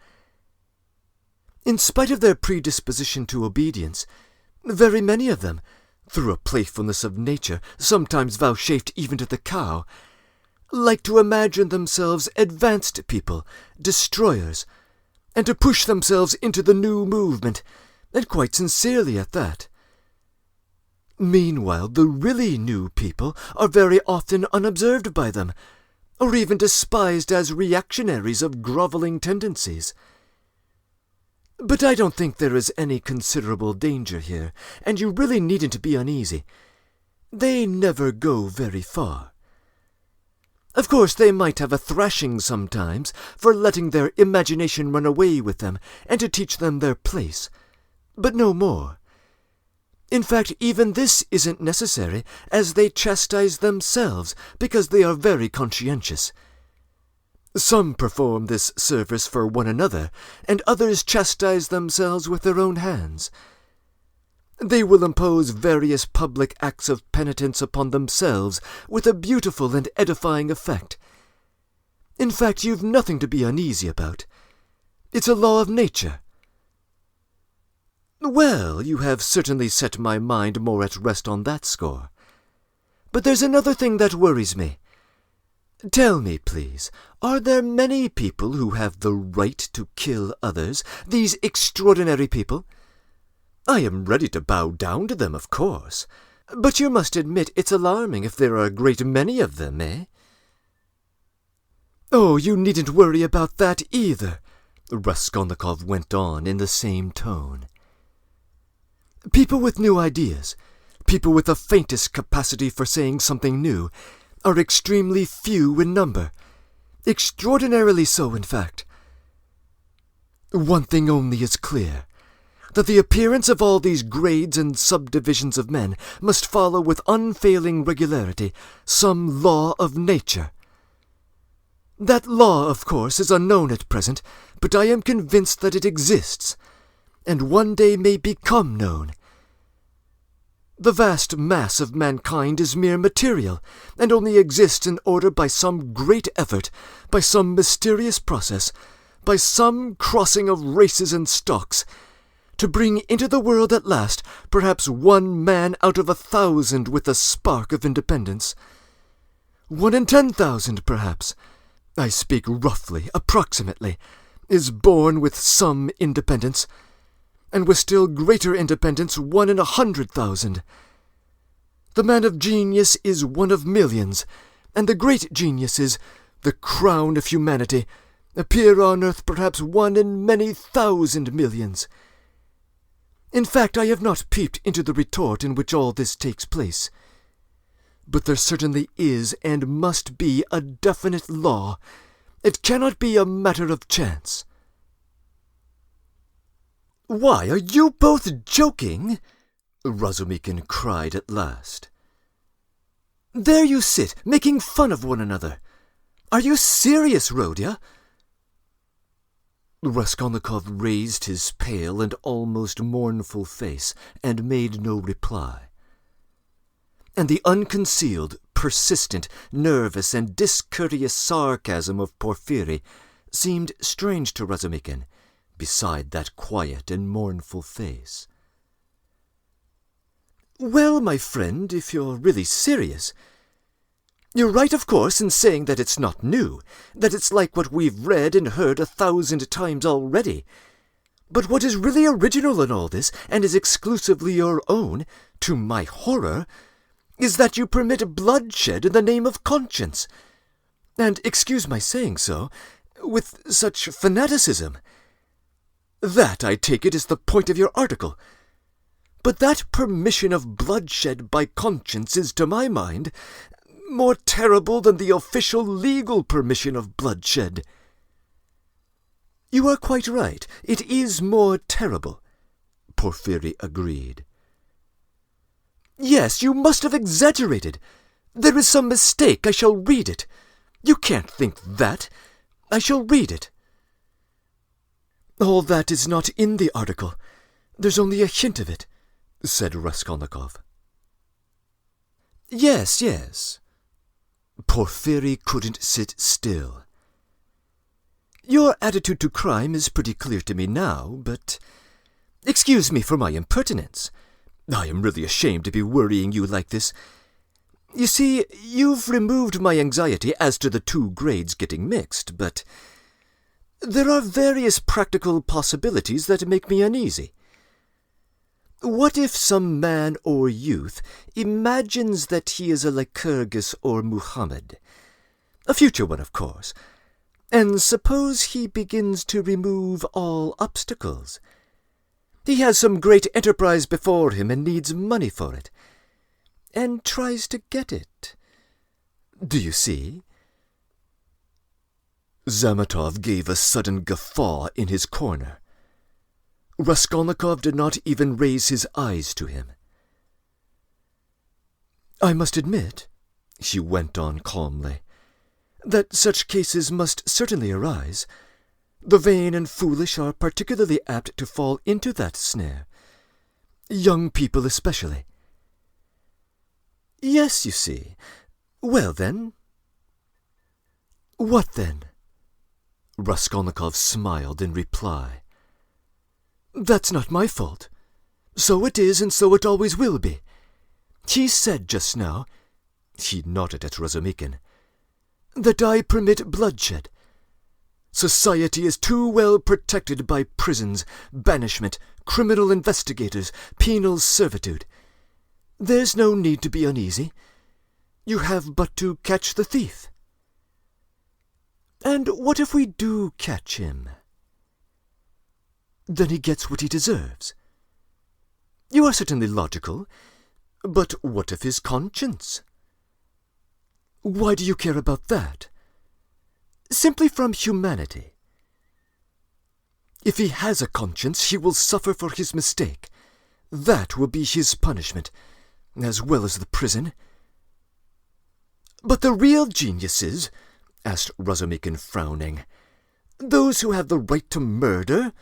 In spite of their predisposition to obedience, very many of them, through a playfulness of nature, sometimes vouchsafed even to the cow, like to imagine themselves advanced people, destroyers, and to push themselves into the new movement, and quite sincerely at that. Meanwhile, the really new people are very often unobserved by them, or even despised as reactionaries of groveling tendencies. But I don't think there is any considerable danger here, and you really needn't be uneasy. They never go very far. Of course, they might have a thrashing sometimes for letting their imagination run away with them and to teach them their place, but no more. In fact, even this isn't necessary, as they chastise themselves because they are very conscientious. Some perform this service for one another, and others chastise themselves with their own hands. They will impose various public acts of penitence upon themselves with a beautiful and edifying effect. In fact, you've nothing to be uneasy about. It's a law of nature. Well, you have certainly set my mind more at rest on that score. But there's another thing that worries me. Tell me, please, are there many people who have the right to kill others, these extraordinary people? I am ready to bow down to them, of course, but you must admit it's alarming if there are a great many of them, eh? Oh, you needn't worry about that either, Raskolnikov went on in the same tone. People with new ideas, people with the faintest capacity for saying something new, are extremely few in number, extraordinarily so, in fact. One thing only is clear, that the appearance of all these grades and subdivisions of men must follow with unfailing regularity some law of nature. That law, of course, is unknown at present, but I am convinced that it exists, and one day may become known. The vast mass of mankind is mere material, and only exists in order by some great effort, by some mysterious process, by some crossing of races and stocks, to bring into the world at last perhaps 1 man out of 1,000 with a spark of independence. 1 in 10,000, perhaps, I speak roughly, approximately, is born with some independence, and with still greater independence 1 in 100,000. The man of genius is one of millions, and the great geniuses, the crown of humanity, appear on earth perhaps 1 in many thousand millions. In fact, I have not peeped into the retort in which all this takes place. But there certainly is and must be a definite law. It cannot be a matter of chance. "Why, are you both joking?" Razumikin cried at last. "There you sit, making fun of one another. Are you serious, Rodya?" Raskolnikov raised his pale and almost mournful face and made no reply. And the unconcealed, persistent, nervous, and discourteous sarcasm of Porfiry seemed strange to Razumikin, beside that quiet and mournful face. "Well, my friend, if you're really serious, you're right, of course, in saying that it's not new, that it's like what we've read and heard 1,000 times already. But what is really original in all this, and is exclusively your own, to my horror, is that you permit bloodshed in the name of conscience, and, excuse my saying so, with such fanaticism. That, I take it, is the point of your article. But that permission of bloodshed by conscience is, to my mind, more terrible than the official legal permission of bloodshed." "You are quite right. It is more terrible," Porfiry agreed. "Yes, you must have exaggerated. There is some mistake. I shall read it. You can't think that. I shall read it." "All that is not in the article. There's only a hint of it," said Raskolnikov. Yes. Porfiry couldn't sit still. "Your attitude to crime is pretty clear to me now, but excuse me for my impertinence. I am really ashamed to be worrying you like this. You see, you've removed my anxiety as to the 2 grades getting mixed, but there are various practical possibilities that make me uneasy. What if some man or youth imagines that he is a Lycurgus or Muhammad? A future one, of course. And suppose he begins to remove all obstacles. He has some great enterprise before him and needs money for it, and tries to get it. Do you see? Zametov gave a sudden guffaw in his corner. Raskolnikov did not even raise his eyes to him. I must admit, he went on calmly, that such cases must certainly arise. The vain and foolish are particularly apt to fall into that snare. Young people especially. Yes, you see. Well, then. What then? Raskolnikov smiled in reply. That's not my fault. So it is, and so it always will be. He said just now, he nodded at Razumikin, that I permit bloodshed. Society is too well protected by prisons, banishment, criminal investigators, penal servitude. There's no need to be uneasy. You have but to catch the thief. And what if we do catch him? Then he gets what he deserves. You are certainly logical, but what of his conscience? Why do you care about that? Simply from humanity. If he has a conscience, he will suffer for his mistake. That will be his punishment, as well as the prison. But the real geniuses, asked Razumikin, frowning, those who have the right to murder,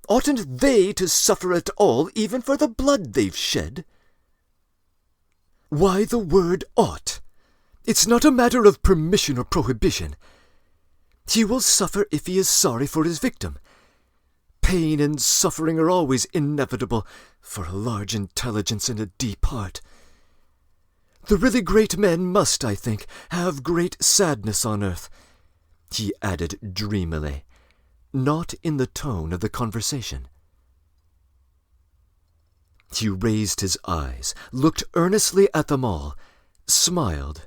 oughtn't they to suffer at all, even for the blood they've shed? Why the word ought? It's not a matter of permission or prohibition. He will suffer if he is sorry for his victim. Pain and suffering are always inevitable for a large intelligence and a deep heart. The really great men must, I think, have great sadness on earth, he added dreamily, not in the tone of the conversation. He raised his eyes, looked earnestly at them all, smiled,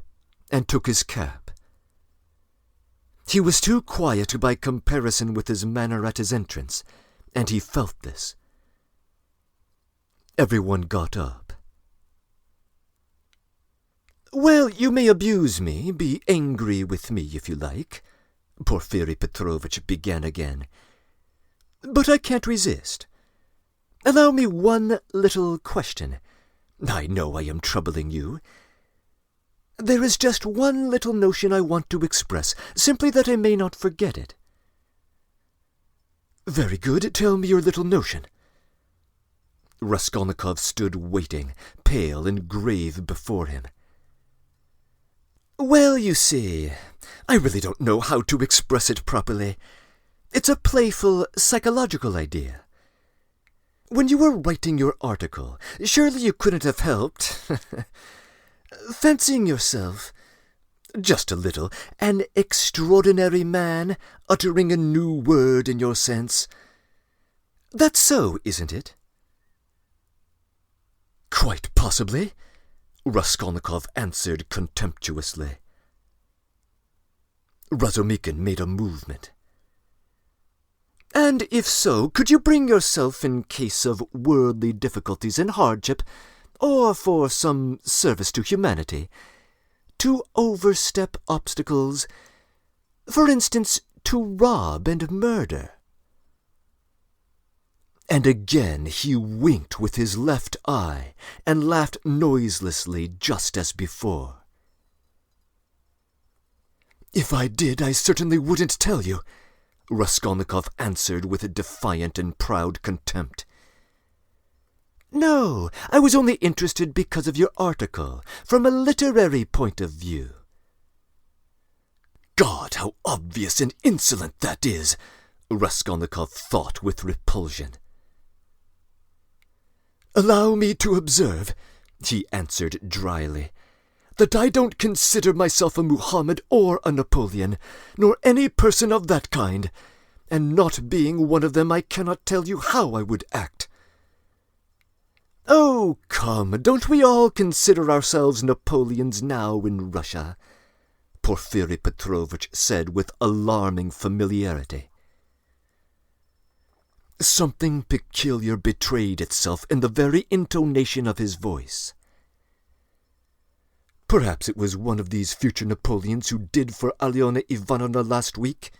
and took his cap. He was too quiet by comparison with his manner at his entrance, and he felt this. Everyone got up. Well, you may abuse me, be angry with me if you like, Porfiri Petrovitch began again. But I can't resist. Allow me one little question. I know I am troubling you. There is just one little notion I want to express, simply that I may not forget it. Very good, tell me your little notion. Raskolnikov stood waiting, pale and grave before him. Well, you see, I really don't know how to express it properly. It's a playful, psychological idea. When you were writing your article, surely you couldn't have helped fancying yourself, just a little, an extraordinary man uttering a new word in your sense. That's so, isn't it? Quite possibly, Raskolnikov answered contemptuously. Razumikin made a movement. And if so, could you bring yourself in case of worldly difficulties and hardship, or for some service to humanity, to overstep obstacles, for instance, to rob and murder? And again he winked with his left eye and laughed noiselessly just as before. If I did, I certainly wouldn't tell you, Raskolnikov answered with a defiant and proud contempt. No, I was only interested because of your article, from a literary point of view. God, how obvious and insolent that is, Raskolnikov thought with repulsion. Allow me to observe, he answered dryly, that I don't consider myself a Muhammad or a Napoleon, nor any person of that kind, and not being one of them, I cannot tell you how I would act. "Oh, come, don't we all consider ourselves Napoleons now in Russia?" Porfiri Petrovitch said with alarming familiarity. Something peculiar betrayed itself in the very intonation of his voice. "Perhaps it was one of these future Napoleons who did for Alyona Ivanovna last week,"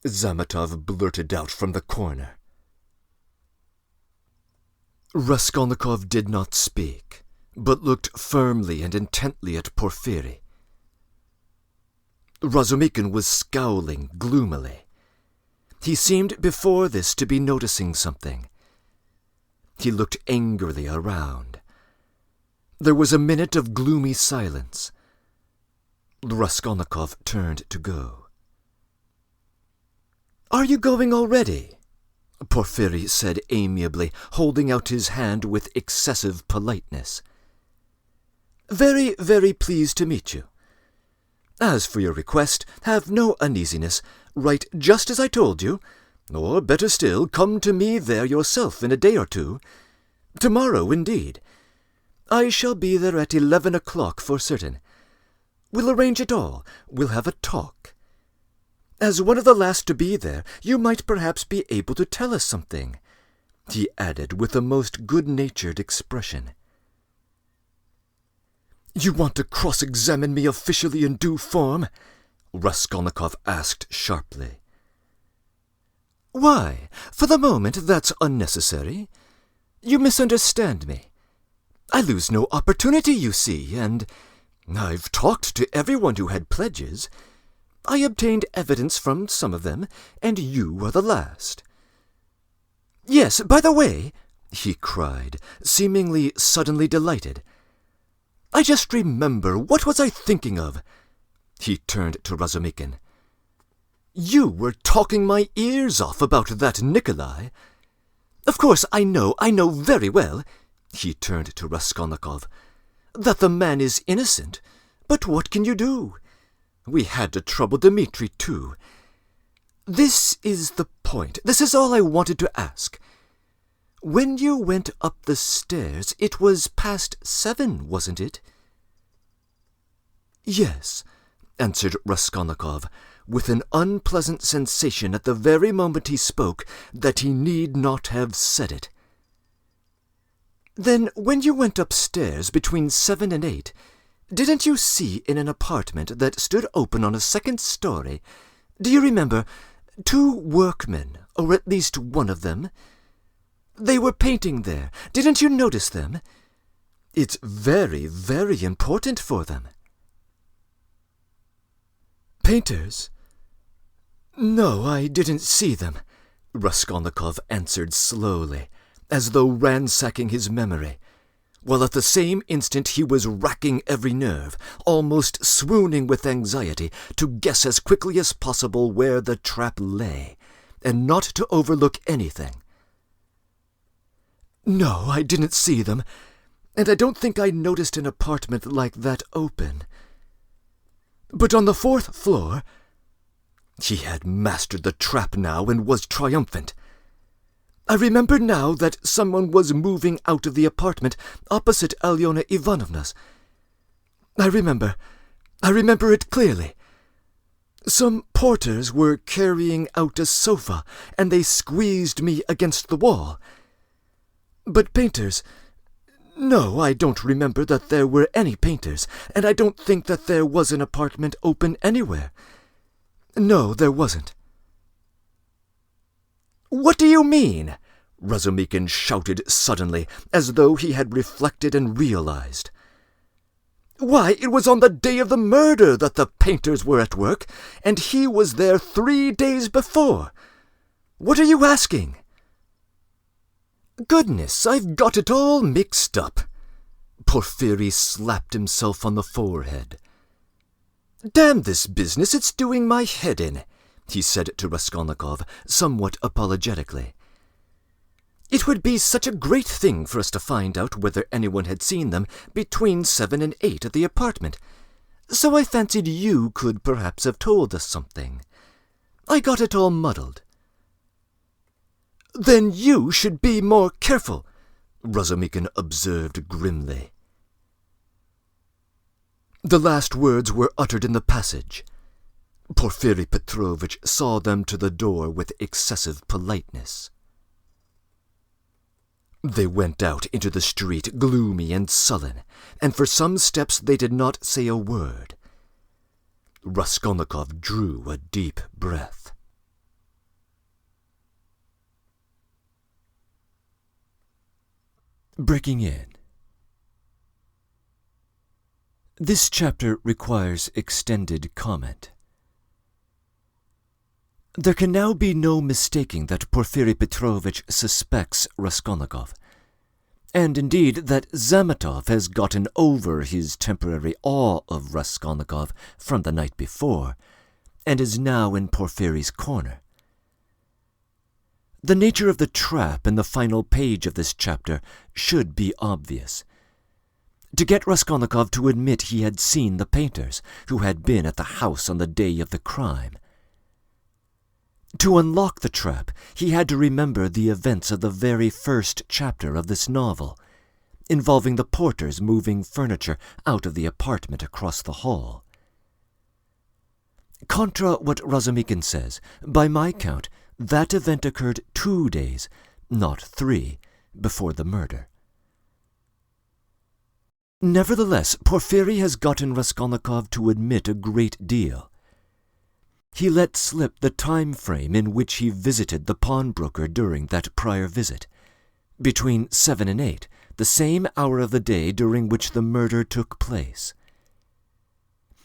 Zametov blurted out from the corner. Raskolnikov did not speak, but looked firmly and intently at Porfiri. Razumikhin was scowling gloomily. He seemed before this to be noticing something. He looked angrily around. There was a minute of gloomy silence. Raskolnikov turned to go. "Are you going already?" Porfiri said amiably, holding out his hand with excessive politeness. "Very, very pleased to meet you. As for your request, have no uneasiness. Write just as I told you, or better still, come to me there yourself in a day or two. Tomorrow, indeed. I shall be there at 11 o'clock for certain. We'll arrange it all. We'll have a talk. As one of the last to be there, you might perhaps be able to tell us something," he added with a most good-natured expression. "You want to cross-examine me officially in due form?" Raskolnikov asked sharply. "Why, for the moment that's unnecessary. You misunderstand me. I lose no opportunity, you see, and I've talked to everyone who had pledges. I obtained evidence from some of them, and you are the last. Yes, by the way," he cried, seemingly suddenly delighted, "I just remember, what was I thinking of?" He turned to Razumikhin. "You were talking my ears off about that Nikolai. Of course, I know very well," he turned to Raskolnikov, "that the man is innocent, but what can you do? We had to trouble Dmitri, too. This is the point. This is all I wanted to ask. When you went up the stairs, it was past 7, wasn't it?" "Yes," answered Raskolnikov, with an unpleasant sensation at the very moment he spoke that he need not have said it. "Then when you went upstairs between 7 and 8, didn't you see in an apartment that stood open on a second story, do you remember, 2 workmen, or at least one of them? They were painting there. Didn't you notice them? It's very, very important for them." "Painters? No, I didn't see them," Raskolnikov answered slowly, as though ransacking his memory, while at the same instant he was racking every nerve, almost swooning with anxiety, to guess as quickly as possible where the trap lay, and not to overlook anything. "No, I didn't see them, and I don't think I noticed an apartment like that open. But on the 4th floor—" He had mastered the trap now and was triumphant. "I remember now that someone was moving out of the apartment opposite Alyona Ivanovna's. I remember it clearly. Some porters were carrying out a sofa, and they squeezed me against the wall. But painters? No, I don't remember that there were any painters, and I don't think that there was an apartment open anywhere. No, there wasn't." "What do you mean?" Razumikhin shouted suddenly, as though he had reflected and realized. "Why, it was on the day of the murder that the painters were at work, and he was there 3 days before. What are you asking?" "Goodness, I've got it all mixed up." Porfiri slapped himself on the forehead. "Damn this business, it's doing my head in," he said to Raskolnikov, somewhat apologetically. "It would be such a great thing for us to find out whether anyone had seen them between 7 and 8 at the apartment, so I fancied you could perhaps have told us something. I got it all muddled." "Then you should be more careful," Razumikin observed grimly. The last words were uttered in the passage. Porfiri Petrovitch saw them to the door with excessive politeness. They went out into the street, gloomy and sullen, and for some steps they did not say a word. Raskolnikov drew a deep breath. Breaking in. This chapter requires extended comment. There can now be no mistaking that Porfiri Petrovitch suspects Raskolnikov, and indeed that Zametov has gotten over his temporary awe of Raskolnikov from the night before, and is now in Porfiri's corner. The nature of the trap in the final page of this chapter should be obvious. To get Raskolnikov to admit he had seen the painters, who had been at the house on the day of the crime. To unlock the trap, he had to remember the events of the very first chapter of this novel, involving the porters moving furniture out of the apartment across the hall. Contra what Razumikin says, by my count, that event occurred 2 days, not 3, before the murder. Nevertheless, Porfiri has gotten Raskolnikov to admit a great deal. He let slip the time frame in which he visited the pawnbroker during that prior visit, between 7 and 8, the same hour of the day during which the murder took place.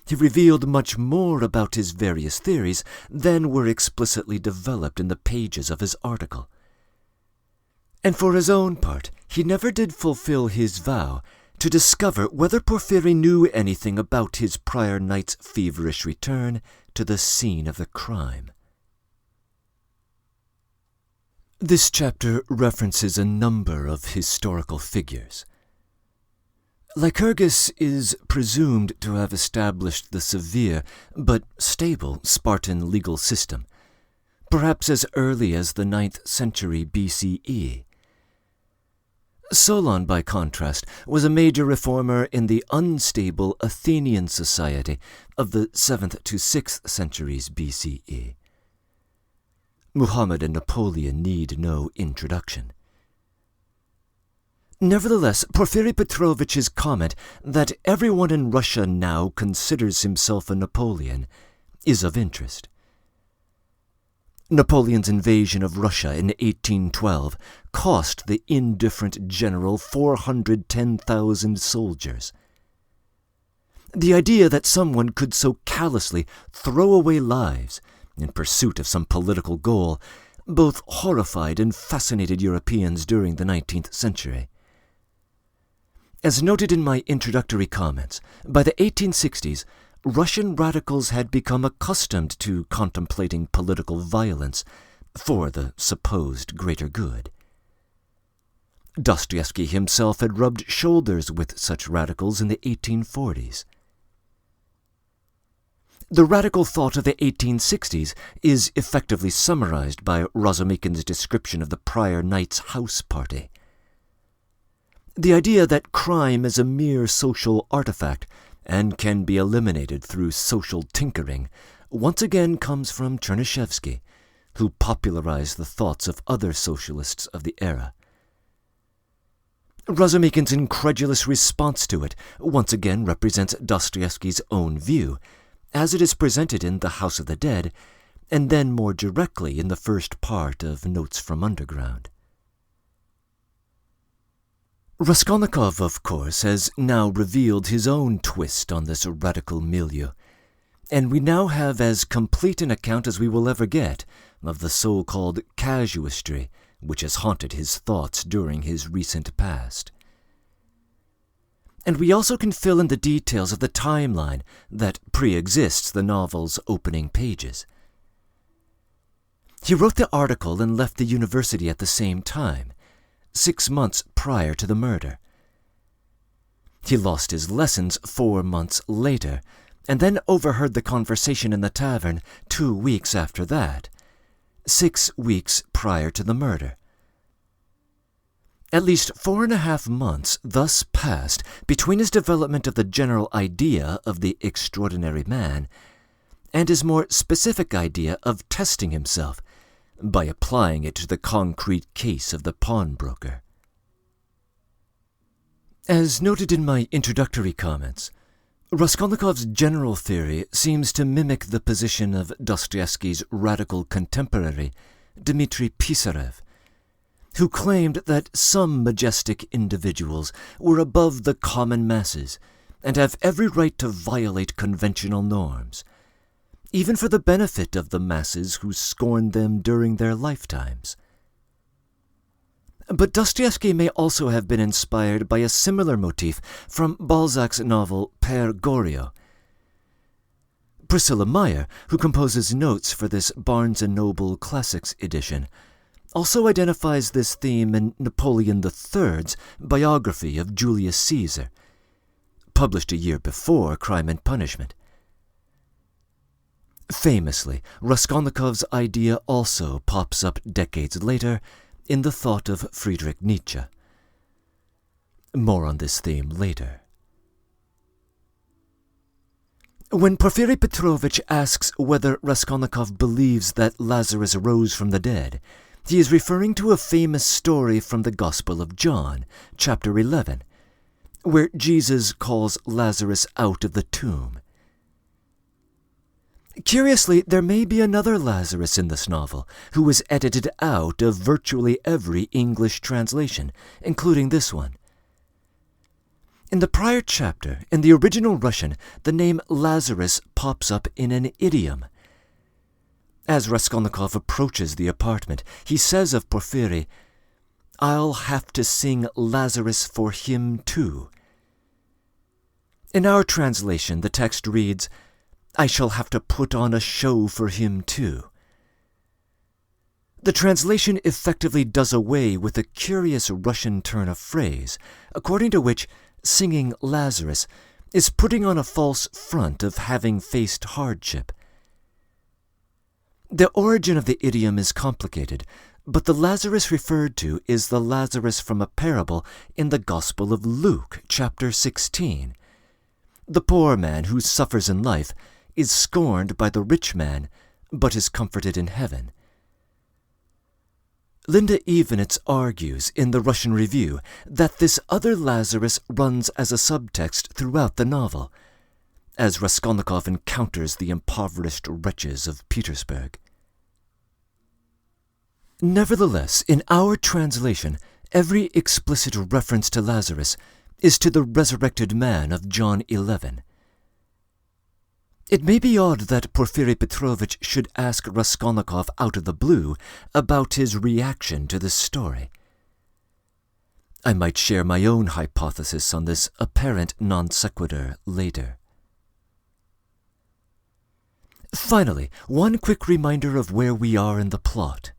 He revealed much more about his various theories than were explicitly developed in the pages of his article. And for his own part, he never did fulfill his vow to discover whether Porfiri knew anything about his prior night's feverish return to the scene of the crime. This chapter references a number of historical figures. Lycurgus is presumed to have established the severe but stable Spartan legal system, perhaps as early as the 9th century BCE. Solon, by contrast, was a major reformer in the unstable Athenian society of the 7th to 6th centuries BCE. Muhammad and Napoleon need no introduction. Nevertheless, Porfiri Petrovitch's comment that everyone in Russia now considers himself a Napoleon is of interest. Napoleon's invasion of Russia in 1812 cost the indifferent general 410,000 soldiers. The idea that someone could so callously throw away lives in pursuit of some political goal both horrified and fascinated Europeans during the 19th century. As noted in my introductory comments, by the 1860s, Russian radicals had become accustomed to contemplating political violence for the supposed greater good. Dostoevsky himself had rubbed shoulders with such radicals in the 1840s. The radical thought of the 1860s is effectively summarized by Razumikin's description of the prior night's house party. The idea that crime is a mere social artifact and can be eliminated through social tinkering once again comes from Chernyshevsky, who popularized the thoughts of other socialists of the era. Razumikin's incredulous response to it once again represents Dostoevsky's own view, as it is presented in The House of the Dead, and then more directly in the first part of Notes from Underground. Raskolnikov, of course, has now revealed his own twist on this radical milieu, and we now have as complete an account as we will ever get of the so-called casuistry which has haunted his thoughts during his recent past. And we also can fill in the details of the timeline that pre-exists the novel's opening pages. He wrote the article and left the university at the same time, 6 months prior to the murder. He lost his lessons 4 months later, and then overheard the conversation in the tavern 2 weeks after that, 6 weeks prior to the murder. At least 4.5 months thus passed between his development of the general idea of the extraordinary man and his more specific idea of testing himself by applying it to the concrete case of the pawnbroker. As noted in my introductory comments, Raskolnikov's general theory seems to mimic the position of Dostoevsky's radical contemporary, Dmitry Pisarev, who claimed that some majestic individuals were above the common masses and have every right to violate conventional norms, even for the benefit of the masses who scorned them during their lifetimes. But Dostoevsky may also have been inspired by a similar motif from Balzac's novel Père Goriot. Priscilla Meyer, who composes notes for this Barnes & Noble Classics edition, also identifies this theme in Napoleon III's biography of Julius Caesar, published a year before Crime and Punishment. Famously, Raskolnikov's idea also pops up decades later in the thought of Friedrich Nietzsche. More on this theme later. When Porfiry Petrovich asks whether Raskolnikov believes that Lazarus rose from the dead, he is referring to a famous story from the Gospel of John, chapter 11, where Jesus calls Lazarus out of the tomb. Curiously, there may be another Lazarus in this novel who was edited out of virtually every English translation, including this one. In the prior chapter, in the original Russian, the name Lazarus pops up in an idiom. As Raskolnikov approaches the apartment, he says of Porfiry, "I'll have to sing Lazarus for him too." In our translation, the text reads, "I shall have to put on a show for him too." The translation effectively does away with a curious Russian turn of phrase, according to which singing Lazarus is putting on a false front of having faced hardship. The origin of the idiom is complicated, but the Lazarus referred to is the Lazarus from a parable in the Gospel of Luke, chapter 16. The poor man who suffers in life is scorned by the rich man, but is comforted in heaven. Linda Evenitz argues in the Russian Review that this other Lazarus runs as a subtext throughout the novel, as Raskolnikov encounters the impoverished wretches of Petersburg. Nevertheless, in our translation, every explicit reference to Lazarus is to the resurrected man of John 11. It may be odd that Porfiry Petrovich should ask Raskolnikov out of the blue about his reaction to this story. I might share my own hypothesis on this apparent non sequitur later. Finally, one quick reminder of where we are in the plot.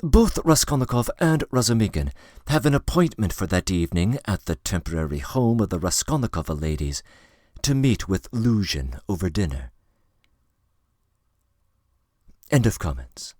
Both Raskolnikov and Razumigin have an appointment for that evening at the temporary home of the Raskolnikova ladies to meet with Luzhin over dinner. End of comments.